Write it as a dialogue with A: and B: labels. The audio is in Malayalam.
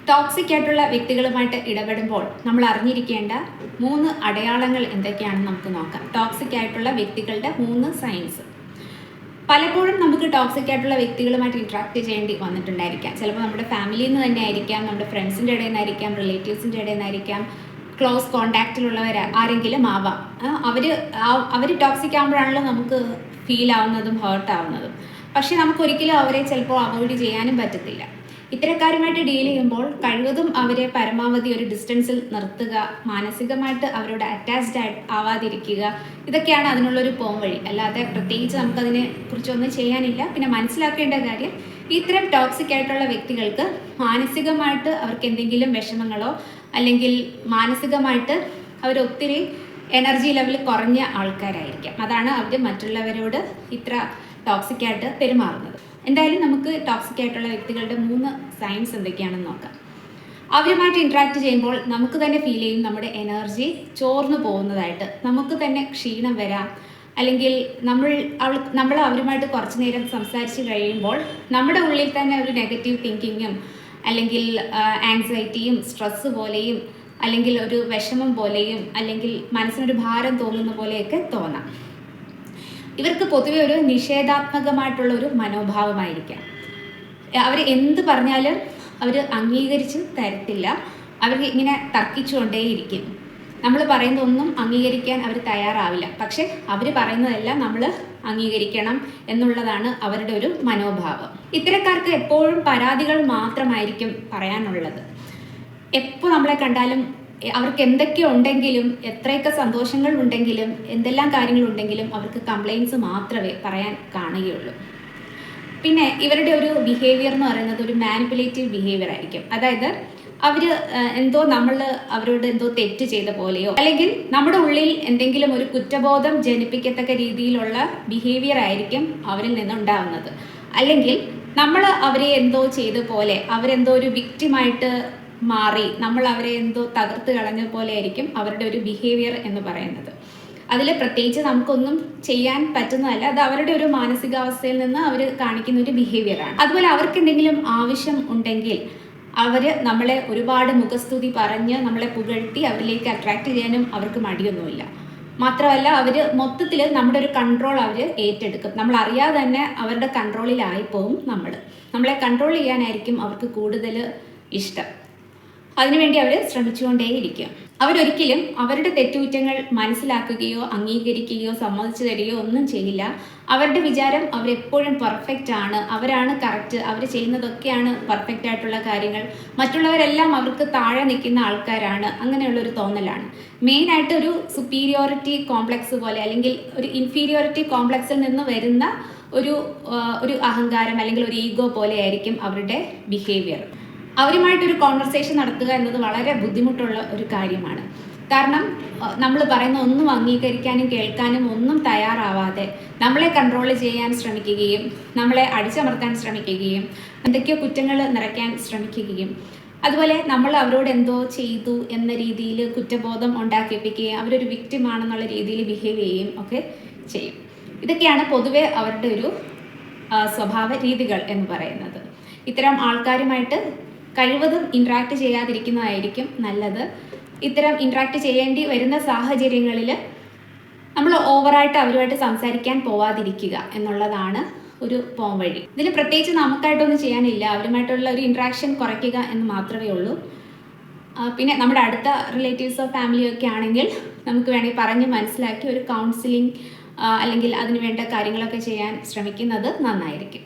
A: ടോക്സിക് ആയിട്ടുള്ള വ്യക്തികളുമായിട്ട് ഇടപെടുമ്പോൾ നമ്മൾ അറിഞ്ഞിരിക്കേണ്ട 3 അടയാളങ്ങൾ എന്തൊക്കെയാണെന്ന് നമുക്ക് നോക്കാം. ടോക്സിക് ആയിട്ടുള്ള വ്യക്തികളുടെ 3 സൈൻസ്. പലപ്പോഴും നമുക്ക് ടോക്സിക് ആയിട്ടുള്ള വ്യക്തികളുമായിട്ട് ഇൻട്രാക്ട് ചെയ്യേണ്ടി വന്നിട്ടുണ്ടായിരിക്കാം. ചിലപ്പോൾ നമ്മുടെ ഫാമിലിയിൽ നിന്ന് തന്നെ ആയിരിക്കാം, നമ്മുടെ ഫ്രണ്ട്സിൻ്റെ ഇടയിൽ നിന്നായിരിക്കാം, റിലേറ്റീവ്സിൻ്റെ ഇടയിൽ നിന്നായിരിക്കാം, ക്ലോസ് കോണ്ടാക്റ്റിലുള്ളവർ ആരെങ്കിലും ആവാം. അവർ ടോക്സിക് ആകുമ്പോഴാണല്ലോ നമുക്ക് ഫീൽ ആവുന്നതും ഹേർട്ട് ആവുന്നതും. പക്ഷെ നമുക്ക് ഒരിക്കലും അവരെ ചിലപ്പോൾ അവോയ്ഡ് ചെയ്യാനും പറ്റത്തില്ല. ഇത്തരക്കാരുമായിട്ട് ഡീൽ ചെയ്യുമ്പോൾ കഴിവതും അവരെ പരമാവധി ഒരു ഡിസ്റ്റൻസിൽ നിർത്തുക, മാനസികമായിട്ട് അവരോട് അറ്റാച്ച്ഡ് ആവാതിരിക്കുക. ഇതൊക്കെയാണ് അതിനുള്ളൊരു പോംവഴി. അല്ലാതെ പ്രത്യേകിച്ച് നമുക്കതിനെ കുറിച്ചൊന്നും ചെയ്യാനില്ല. പിന്നെ മനസ്സിലാക്കേണ്ട കാര്യം, ഇത്തരം ടോക്സിക് ആയിട്ടുള്ള വ്യക്തികൾക്ക് മാനസികമായിട്ട് അവർക്ക് എന്തെങ്കിലും വിഷമങ്ങളോ അല്ലെങ്കിൽ മാനസികമായിട്ട് അവരൊത്തിരി എനർജി ലെവൽ കുറഞ്ഞ ആൾക്കാരായിരിക്കാം. അതാണ് അവർ മറ്റുള്ളവരോട് ഇത്ര ടോക്സിക് ആയിട്ട് പെരുമാറുന്നത്. എന്തായാലും നമുക്ക് ടോക്സിക് ആയിട്ടുള്ള വ്യക്തികളുടെ 3 സൈൻസ് എന്തൊക്കെയാണെന്ന് നോക്കാം. അവരുമായിട്ട് ഇൻട്രാക്ട് ചെയ്യുമ്പോൾ നമുക്ക് തന്നെ ഫീൽ ചെയ്യും നമ്മുടെ എനർജി ചോർന്നു പോകുന്നതായിട്ട്. നമുക്ക് തന്നെ ക്ഷീണം വരാം. അല്ലെങ്കിൽ നമ്മൾ അവരുമായിട്ട് കുറച്ച് നേരം സംസാരിച്ച് കഴിയുമ്പോൾ നമ്മുടെ ഉള്ളിൽ തന്നെ ഒരു നെഗറ്റീവ് തിങ്കിങ്ങും അല്ലെങ്കിൽ ആങ്സൈറ്റിയും സ്ട്രെസ്സ് പോലെയും അല്ലെങ്കിൽ ഒരു വിഷമം പോലെയും അല്ലെങ്കിൽ മനസ്സിനൊരു ഭാരം തോന്നുന്ന പോലെയൊക്കെ തോന്നാം. ഇവർക്ക് പൊതുവെ ഒരു നിഷേധാത്മകമായിട്ടുള്ള ഒരു മനോഭാവമായിരിക്കാം. അവർ എന്ത് പറഞ്ഞാലും അവർ അംഗീകരിച്ച് തരത്തില്ല. അവർ ഇങ്ങനെ തർക്കിച്ചുകൊണ്ടേയിരിക്കും. നമ്മൾ പറയുന്നതൊന്നും അംഗീകരിക്കാൻ അവർ തയ്യാറാവില്ല. പക്ഷെ അവർ പറയുന്നതെല്ലാം നമ്മൾ അംഗീകരിക്കണം എന്നുള്ളതാണ് അവരുടെ ഒരു മനോഭാവം. ഇത്തരക്കാർക്ക് എപ്പോഴും പരാതികൾ മാത്രമായിരിക്കും പറയാനുള്ളത്. എപ്പോൾ നമ്മളെ കണ്ടാലും അവർക്ക് എന്തൊക്കെ ഉണ്ടെങ്കിലും, എത്രയൊക്കെ സന്തോഷങ്ങൾ ഉണ്ടെങ്കിലും, എന്തെല്ലാം കാര്യങ്ങളുണ്ടെങ്കിലും അവർക്ക് കംപ്ലയിൻസ് മാത്രമേ പറയാൻ കാണുകയുള്ളൂ. പിന്നെ ഇവരുടെ ഒരു ബിഹേവിയർ എന്ന് പറയുന്നത് ഒരു മാനിപ്പുലേറ്റീവ് ബിഹേവിയർ ആയിരിക്കും. അതായത് അവർ നമ്മൾ അവരോട് എന്തോ തെറ്റ് ചെയ്ത പോലെയോ അല്ലെങ്കിൽ നമ്മുടെ ഉള്ളിൽ എന്തെങ്കിലും ഒരു കുറ്റബോധം ജനിപ്പിക്കത്തക്ക രീതിയിലുള്ള ബിഹേവിയർ ആയിരിക്കും അവരിൽ നിന്നുണ്ടാവുന്നത്. അല്ലെങ്കിൽ നമ്മൾ അവരെ എന്തോ ചെയ്ത പോലെ, അവരെന്തോ ഒരു വിക്റ്റിമായിട്ട് മാറി നമ്മൾ അവരെ എന്തോ തകർത്ത് കളഞ്ഞ പോലെ ആയിരിക്കും അവരുടെ ഒരു ബിഹേവിയർ എന്ന് പറയുന്നത്. അതിൽ പ്രത്യേകിച്ച് നമുക്കൊന്നും ചെയ്യാൻ പറ്റുന്നതല്ല. അത് അവരുടെ ഒരു മാനസികാവസ്ഥയിൽ നിന്ന് അവർ കാണിക്കുന്ന ഒരു ബിഹേവിയറാണ്. അതുപോലെ അവർക്ക് എന്തെങ്കിലും ആവശ്യം ഉണ്ടെങ്കിൽ അവർ നമ്മളെ ഒരുപാട് മുഖസ്തുതി പറഞ്ഞ് നമ്മളെ പുകഴ്ത്തി അവരിലേക്ക് അട്രാക്ട് ചെയ്യാനും അവർക്ക് മടിയൊന്നുമില്ല. മാത്രമല്ല അവർ മൊത്തത്തിൽ നമ്മുടെ ഒരു കൺട്രോൾ അവർ ഏറ്റെടുക്കും. നമ്മൾ അറിയാതെ തന്നെ അവരുടെ കൺട്രോളിലായിപ്പോവും. നമ്മളെ കൺട്രോൾ ചെയ്യാനായിരിക്കും അവർക്ക് കൂടുതൽ ഇഷ്ടം. അതിനുവേണ്ടി അവർ ശ്രമിച്ചുകൊണ്ടേയിരിക്കും. അവരൊരിക്കലും അവരുടെ തെറ്റുകുറ്റങ്ങൾ മനസ്സിലാക്കുകയോ അംഗീകരിക്കുകയോ സമ്മതിച്ചു തരികയോ ഒന്നും ചെയ്യില്ല. അവരുടെ വിചാരം അവരെപ്പോഴും പെർഫെക്റ്റ് ആണ്, അവരാണ് കറക്റ്റ്, അവർ ചെയ്യുന്നതൊക്കെയാണ് പെർഫെക്റ്റ് ആയിട്ടുള്ള കാര്യങ്ങൾ, മറ്റുള്ളവരെല്ലാം അവർക്ക് താഴെ നിൽക്കുന്ന ആൾക്കാരാണ്, അങ്ങനെയുള്ളൊരു തോന്നലാണ്. മെയിനായിട്ട് ഒരു സുപ്പീരിയോറിറ്റി കോംപ്ലക്സ് പോലെ അല്ലെങ്കിൽ ഒരു ഇൻഫീരിയോറിറ്റി കോംപ്ലക്സിൽ നിന്ന് വരുന്ന ഒരു അഹങ്കാരം അല്ലെങ്കിൽ ഒരു ഈഗോ പോലെ ആയിരിക്കും അവരുടെ ബിഹേവിയർ. അവരുമായിട്ടൊരു കോൺവെർസേഷൻ നടത്തുക എന്നത് വളരെ ബുദ്ധിമുട്ടുള്ള ഒരു കാര്യമാണ്. കാരണം നമ്മൾ പറയുന്ന ഒന്നും അംഗീകരിക്കാനും കേൾക്കാനും ഒന്നും തയ്യാറാവാതെ നമ്മളെ കൺട്രോൾ ചെയ്യാൻ ശ്രമിക്കുകയും നമ്മളെ അടിച്ചമർത്താൻ ശ്രമിക്കുകയും എന്തൊക്കെയോ കുറ്റങ്ങൾ നിറയ്ക്കാൻ ശ്രമിക്കുകയും അതുപോലെ നമ്മൾ അവരോട് എന്തോ ചെയ്തു എന്ന രീതിയിൽ കുറ്റബോധം ഉണ്ടാക്കിപ്പിക്കുകയും അവരൊരു വിക്റ്റിമാണെന്നുള്ള രീതിയിൽ ബിഹേവ് ചെയ്യുകയും ഒക്കെ ചെയ്യും. ഇതൊക്കെയാണ് പൊതുവെ അവരുടെ ഒരു സ്വഭാവ രീതികൾ എന്ന് പറയുന്നത്. ഇത്തരം ആൾക്കാരുമായിട്ട് കഴിവതും ഇൻട്രാക്ട് ചെയ്യാതിരിക്കുന്നതായിരിക്കും നല്ലത്. ഇത്തരം ഇൻട്രാക്ട് ചെയ്യേണ്ടി വരുന്ന സാഹചര്യങ്ങളിൽ നമ്മൾ ഓവറായിട്ട് അവരുമായിട്ട് സംസാരിക്കാൻ പോവാതിരിക്കുക എന്നുള്ളതാണ് ഒരു പോംവഴി. ഇതിൽ പ്രത്യേകിച്ച് നമുക്കായിട്ടൊന്നും ചെയ്യാനില്ല. അവരുമായിട്ടുള്ള ഒരു ഇൻട്രാക്ഷൻ കുറയ്ക്കുക എന്ന് മാത്രമേ ഉള്ളൂ. പിന്നെ നമ്മുടെ അടുത്ത റിലേറ്റീവ്സോ ഫാമിലിയോ ഒക്കെ ആണെങ്കിൽ നമുക്ക് വേണമെങ്കിൽ പറഞ്ഞ് മനസ്സിലാക്കി ഒരു കൗൺസിലിംഗ് അല്ലെങ്കിൽ അതിന് വേണ്ട കാര്യങ്ങളൊക്കെ ചെയ്യാൻ ശ്രമിക്കുന്നത് നന്നായിരിക്കും.